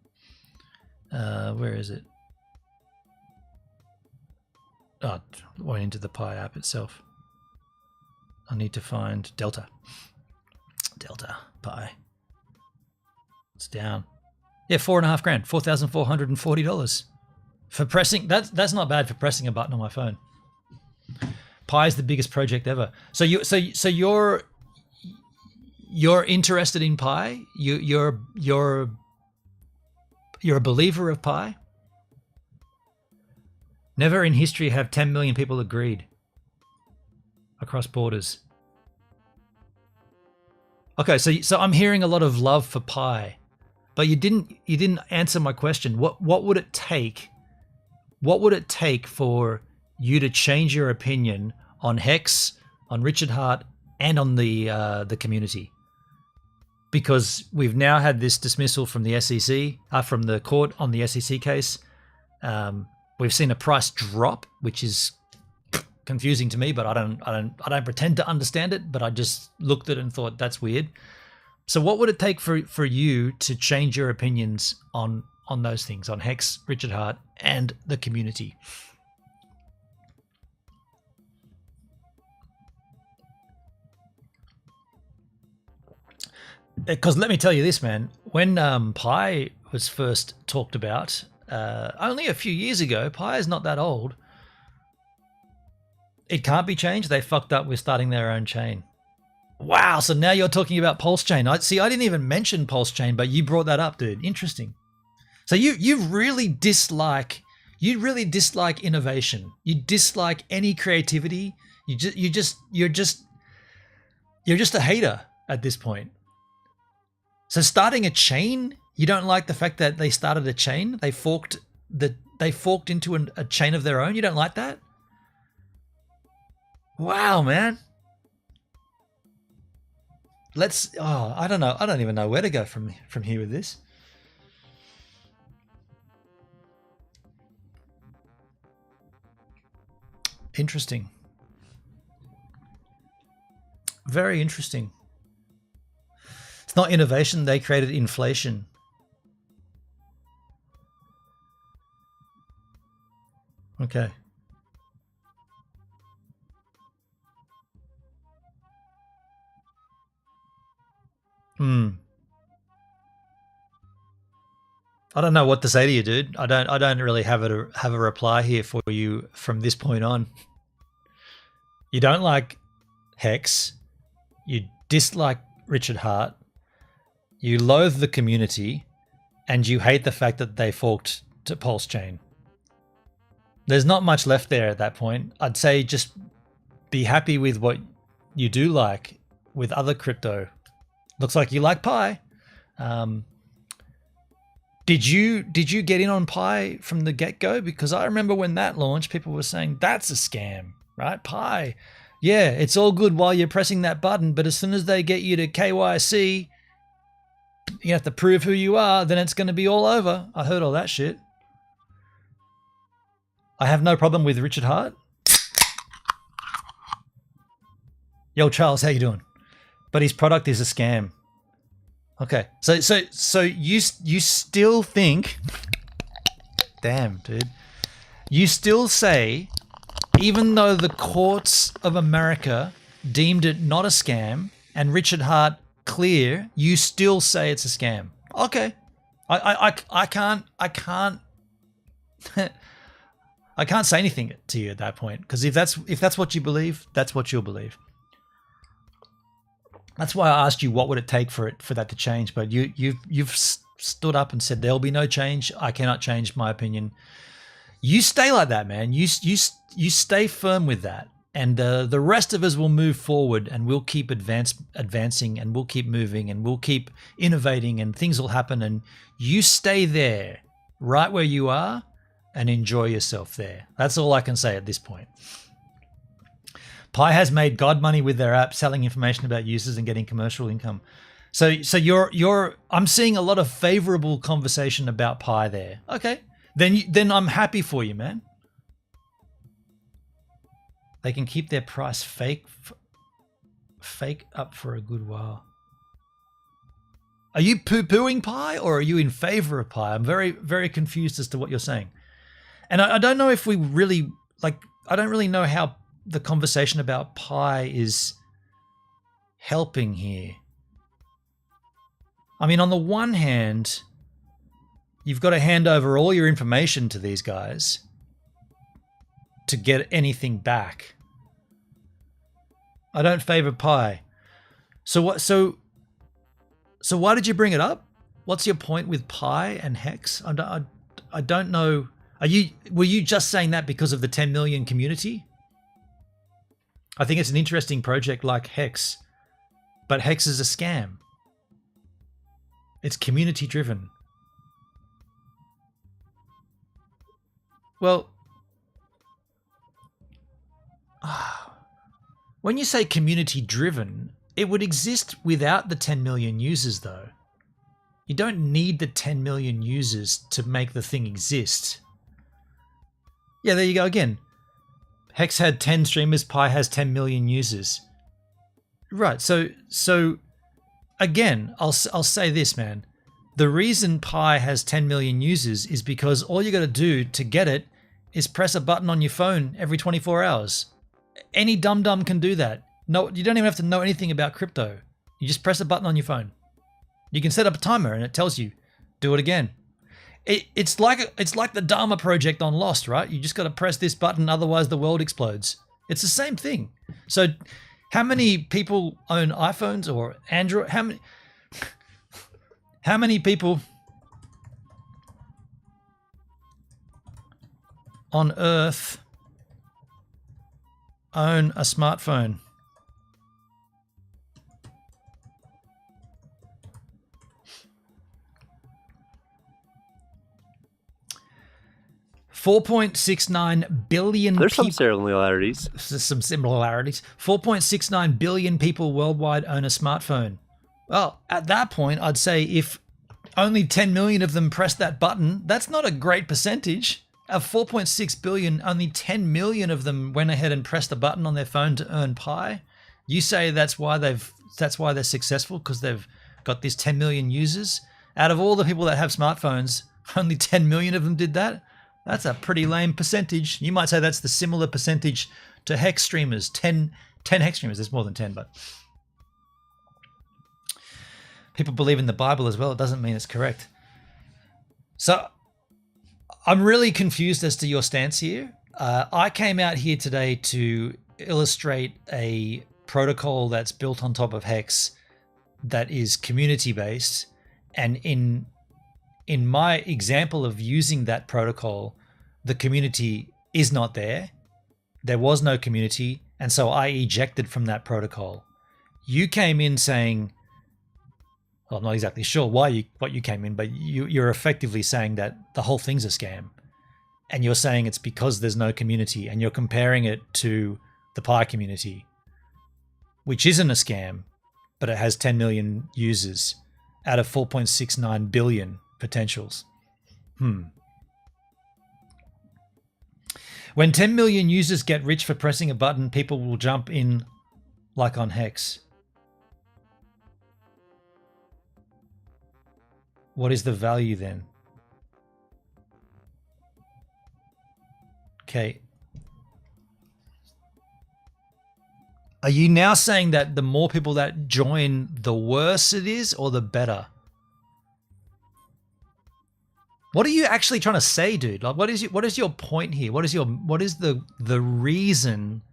Where is it? Oh, it went into the Pi app itself. I need to find Delta. Delta Pi. It's down. Yeah, $4,500, $4,440 for pressing. That's not bad for pressing a button on my phone. Pi is the biggest project ever. So you're interested in Pi? You're a believer of Pi? Never in history have 10 million people agreed across borders. Okay, so I'm hearing a lot of love for Pi, but you didn't answer my question. What would it take? What would it take for you to change your opinion on HEX, on Richard Hart, and on the community? Because we've now had this dismissal from the SEC, from the court on the SEC case. We've seen a price drop, which is confusing to me, but I don't pretend to understand it. But I just looked at it and thought that's weird. So what would it take for you to change your opinions on those things, on HEX, Richard Hart, and the community? Because let me tell you this, man. When Pi was first talked about, only a few years ago, Pi is not that old. It can't be changed. They fucked up with starting their own chain. Wow. So now you're talking about Pulse Chain. I didn't even mention Pulse Chain, but you brought that up, dude. Interesting. So you really dislike innovation. You dislike any creativity. You're just a hater at this point. So starting a chain, you don't like the fact that they started a chain. They forked into a chain of their own. You don't like that? Wow, man. I don't know. I don't even know where to go from here with this. Interesting. Very interesting. It's not innovation. They created inflation. Okay. I don't know what to say to you, dude. I don't really have a reply here for you from this point on. You don't like HEX. You dislike Richard Hart. You loathe the community, and you hate the fact that they forked to Pulse Chain. There's not much left there at that point. I'd say just be happy with what you do like with other crypto. Looks like you like Pi. Did you get in on Pi from the get-go? Because I remember when that launched, people were saying that's a scam, right? Pi, yeah, it's all good while you're pressing that button, but as soon as they get you to KYC, you have to prove who you are, then it's going to be all over. I heard all that shit. I have no problem with Richard Hart. Yo, Charles, how you doing? But his product is a scam. Okay, so you still think, damn, dude, you still say, even though the courts of America deemed it not a scam and Richard Hart clear, you still say it's a scam. Okay, I can't I can't say anything to you at that point, because if that's what you believe, that's what you'll believe. That's why I asked you what would it take for that to change, but you've stood up and said there'll be no change. I cannot change my opinion. You stay like that, man. You stay firm with that, and the rest of us will move forward, and we'll keep advancing, and we'll keep moving, and we'll keep innovating, and things will happen. And you stay there, right where you are, and enjoy yourself there. That's all I can say at this point. Pi has made God money with their app, selling information about users and getting commercial income. So I'm seeing a lot of favorable conversation about Pi there. Okay, then I'm happy for you, man. They can keep their price fake up for a good while. Are you poo-pooing Pi, or are you in favor of Pi? I'm very, very confused as to what you're saying. And I don't know if we really, I don't really know how the conversation about Pi is helping here. I mean, on the one hand, you've got to hand over all your information to these guys to get anything back. I don't favor Pi. So what? So why did you bring it up? What's your point with Pi and HEX? I don't know. Were you just saying that because of the 10 million community? I think it's an interesting project like HEX, but HEX is a scam. It's community driven. Well, when you say community driven, it would exist without the 10 million users though. You don't need the 10 million users to make the thing exist. Yeah, there you go again. HEX had 10 streamers, Pi has 10 million users. Right, so again, I'll say this, man. The reason Pi has 10 million users is because all you got to do to get it is press a button on your phone every 24 hours. Any dum-dum can do that. No, you don't even have to know anything about crypto. You just press a button on your phone. You can set up a timer and it tells you, do it again. It's like the Dharma project on Lost, right? You just got to press this button, otherwise the world explodes. It's the same thing. So how many people own iPhones or Android? How many people on Earth own a smartphone? $4.69 billion. There's some similarities. 4.69 billion people worldwide own a smartphone. Well, at that point, I'd say if only 10 million of them press that button, that's not a great percentage. Of 4.6 billion, only 10 million of them went ahead and pressed a button on their phone to earn Pi. You say that's why they're successful, because they've got this 10 million users. Out of all the people that have smartphones, only 10 million of them did that. That's a pretty lame percentage. You might say that's the similar percentage to HEX streamers. 10 HEX streamers. There's more than 10, but people believe in the Bible as well. It doesn't mean it's correct. So I'm really confused as to your stance here. I came out here today to illustrate a protocol that's built on top of HEX that is community-based, and in my example of using that protocol, the community is not there. There was no community, and so I ejected from that protocol. You came in saying, well, I'm not exactly sure what you came in, but you're effectively saying that the whole thing's a scam. And you're saying it's because there's no community, and you're comparing it to the Pi community, which isn't a scam, but it has 10 million users out of 4.69 billion potentials. When 10 million users get rich for pressing a button, people will jump in like on HEX. What is the value then? Okay. Are you now saying that the more people that join, the worse it is, or the better? What are you actually trying to say, dude? Like, what is your point here? What is the reason?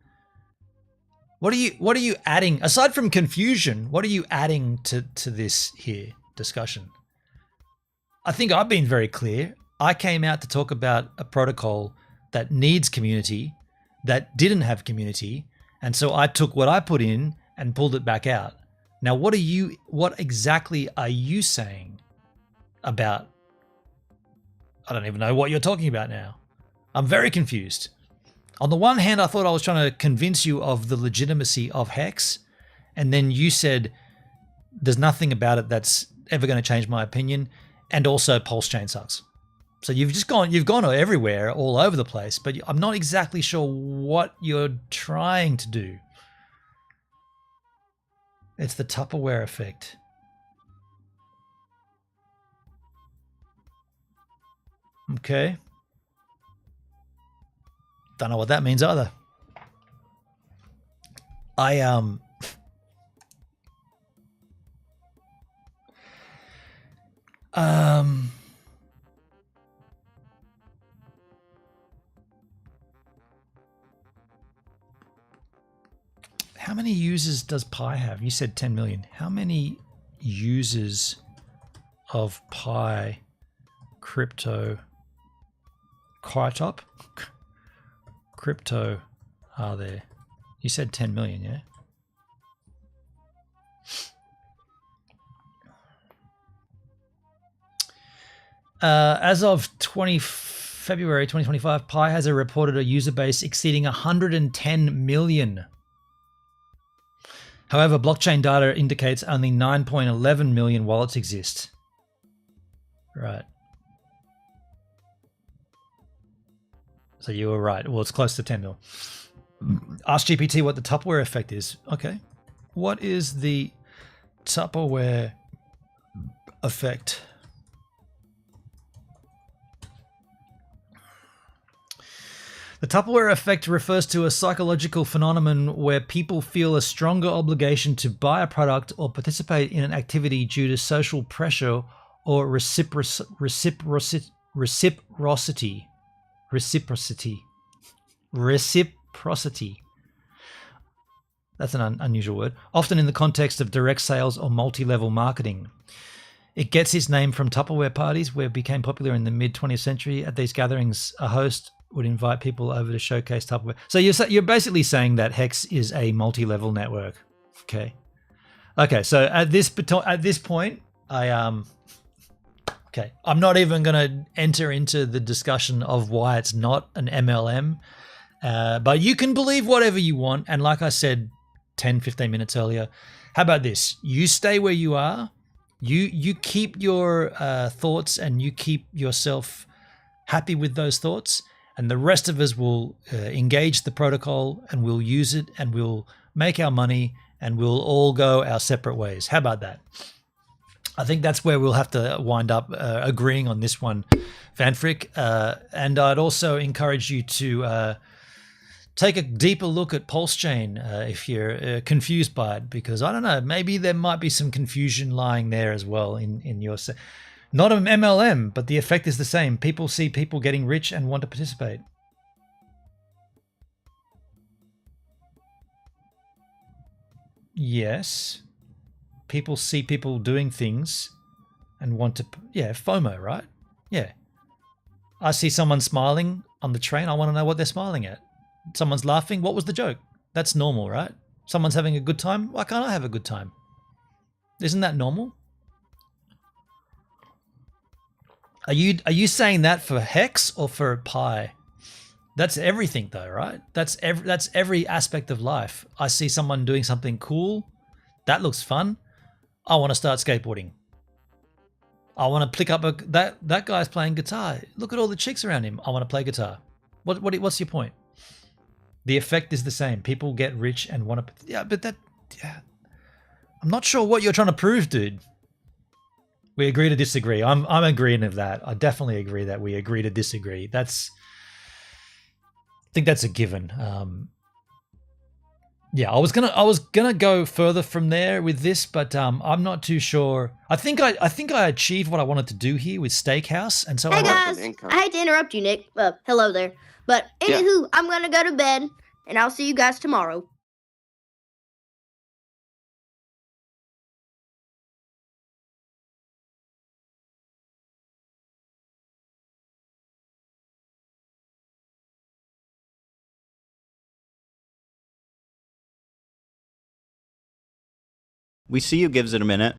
What are you adding aside from confusion? What are you adding to this here discussion? I think I've been very clear. I came out to talk about a protocol that needs community, that didn't have community, and so I took what I put in and pulled it back out. Now, what exactly are you saying about? I don't even know what you're talking about now. I'm very confused. On the one hand, I thought I was trying to convince you of the legitimacy of HEX, and then you said there's nothing about it that's ever going to change my opinion, and also Pulse Chain sucks. So you've gone everywhere, all over the place, but I'm not exactly sure what you're trying to do. It's the Tupperware effect. Okay. Don't know what that means either. How many users does Pi have? You said 10 million. How many users of Pi crypto are there? You said 10 million, yeah? As of February 2025, Pi has reported a user base exceeding 110 million. However, blockchain data indicates only 9.11 million wallets exist. Right. So you were right. Well, it's close to 10 mil. Ask GPT what the Tupperware effect is. Okay. What is the Tupperware effect? The Tupperware effect refers to a psychological phenomenon where people feel a stronger obligation to buy a product or participate in an activity due to social pressure or reciprocity. That's an unusual word. Often in the context of direct sales or multi-level marketing. It gets its name from Tupperware parties, where it became popular in the mid-20th century. At these gatherings, a host would invite people over to showcase Tupperware. So you're basically saying that HEX is a multi-level network. Okay. So at this point, okay, I'm not even going to enter into the discussion of why it's not an MLM. But you can believe whatever you want. And like I said 10, 15 minutes earlier, how about this? You stay where you are. You keep your thoughts and you keep yourself happy with those thoughts. And the rest of us will engage the protocol and we'll use it and we'll make our money and we'll all go our separate ways. How about that? I think that's where we'll have to wind up agreeing on this one, Fanfrick. And I'd also encourage you to take a deeper look at Pulse Chain if you're confused by it, because I don't know, maybe there might be some confusion lying there as well in your... Not an MLM, but the effect is the same. People see people getting rich and want to participate. Yes. People see people doing things and want to... Yeah, FOMO, right? Yeah. I see someone smiling on the train. I want to know what they're smiling at. Someone's laughing. What was the joke? That's normal, right? Someone's having a good time. Why can't I have a good time? Isn't that normal? Are you saying that for HEX or for Pi? That's everything though, right? That's every aspect of life. I see someone doing something cool. That looks fun. I want to start skateboarding. I want to pick up that guy's playing guitar. Look at all the chicks around him. I want to play guitar. What's your point? The effect is the same. People get rich and want to... Yeah, but I'm not sure what you're trying to prove, dude. We agree to disagree. I'm agreeing of that. I definitely agree that we agree to disagree. I think that's a given. Yeah, I was gonna go further from there with this, but I'm not too sure. I think I achieved what I wanted to do here with StakeHouse, and so hey guys, I hate to interrupt you, Nick. Hello there. But anywho, I'm gonna go to bed, and I'll see you guys tomorrow. We see you gives it a minute.